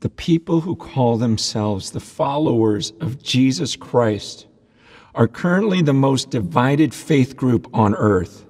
The people who call themselves the followers of Jesus Christ are currently the most divided faith group on earth.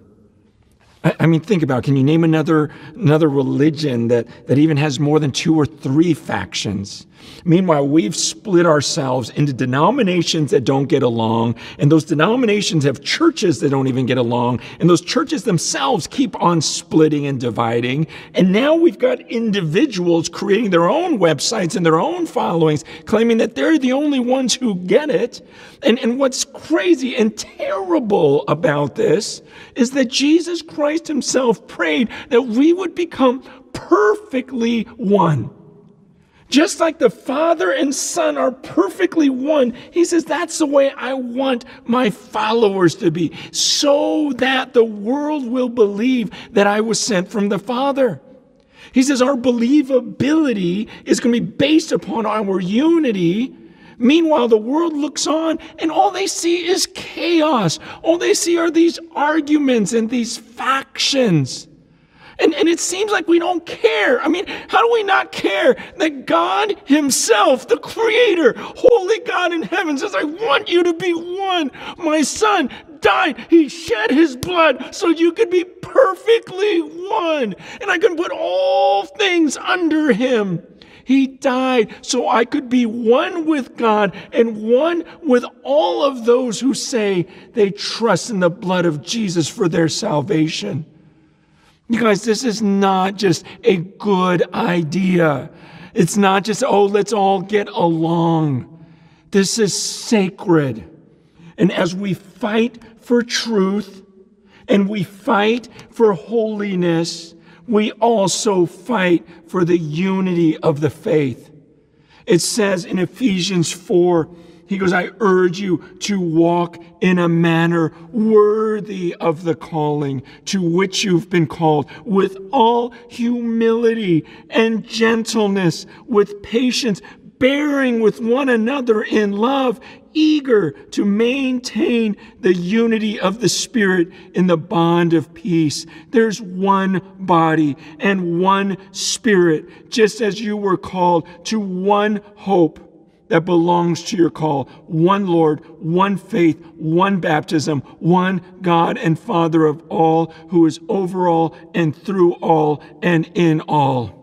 I mean, think about it. Can you name another religion that even has more than 2 or 3 factions? Meanwhile, we've split ourselves into denominations that don't get along, and those denominations have churches that don't even get along, and those churches themselves keep on splitting and dividing. And now we've got individuals creating their own websites and their own followings, claiming that they're the only ones who get it. And what's crazy and terrible about this is that Jesus Christ himself prayed that we would become perfectly one. Just like the Father and Son are perfectly one, he says, that's the way I want my followers to be, so that the world will believe that I was sent from the Father. He says our believability is going to be based upon our unity. Meanwhile, the world looks on and all they see is chaos. All they see are these arguments and these factions. And it seems like we don't care. I mean, how do we not care that God himself, the creator, holy God in heaven, says, I want you to be one. My son died. He shed his blood so you could be perfectly one. And I can put all things under him. He died so I could be one with God and one with all of those who say they trust in the blood of Jesus for their salvation. You guys, this is not just a good idea. It's not just, let's all get along. This is sacred. And as we fight for truth and we fight for holiness, we also fight for the unity of the faith. It says in Ephesians 4, he goes, I urge you to walk in a manner worthy of the calling to which you've been called, with all humility and gentleness, with patience, bearing with one another in love, eager to maintain the unity of the Spirit in the bond of peace. There's one body and one Spirit, just as you were called to one hope that belongs to your call. One Lord, one faith, one baptism, one God and Father of all, who is over all and through all and in all.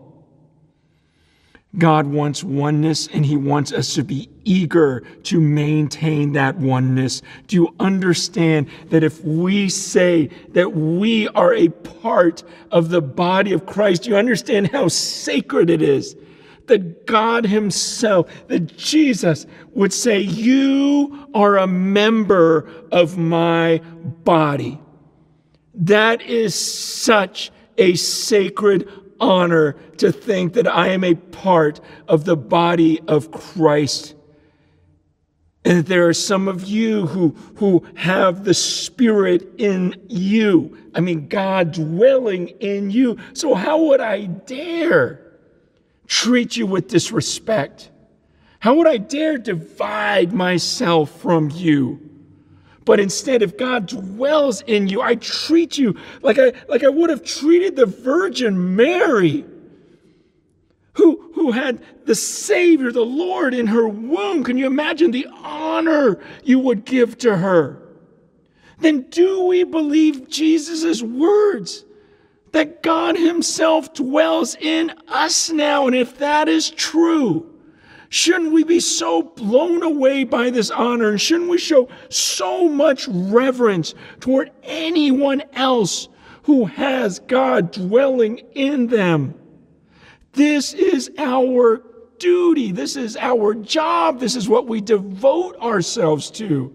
God wants oneness, and he wants us to be eager to maintain that oneness. Do you understand that if we say that we are a part of the body of Christ, do you understand how sacred it is? That God himself, that Jesus would say, you are a member of my body. That is such a sacred honor to think that I am a part of the body of Christ. And that there are some of you who have the Spirit in you. I mean, God dwelling in you. So how would I dare treat you with disrespect? How would I dare divide myself from you? But instead, if God dwells in you, I treat you like I would have treated the Virgin Mary, who had the Savior, the Lord, in her womb. Can you imagine the honor you would give to her? Then do we believe Jesus' words? That God himself dwells in us now. And if that is true, shouldn't we be so blown away by this honor? And shouldn't we show so much reverence toward anyone else who has God dwelling in them? This is our duty. This is our job. This is what we devote ourselves to.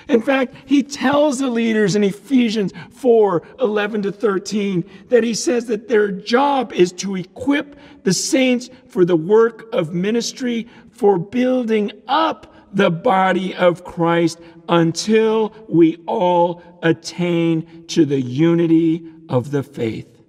In fact, he tells the leaders in Ephesians 4:11-13 that he says that their job is to equip the saints for the work of ministry, for building up the body of Christ until we all attain to the unity of the faith.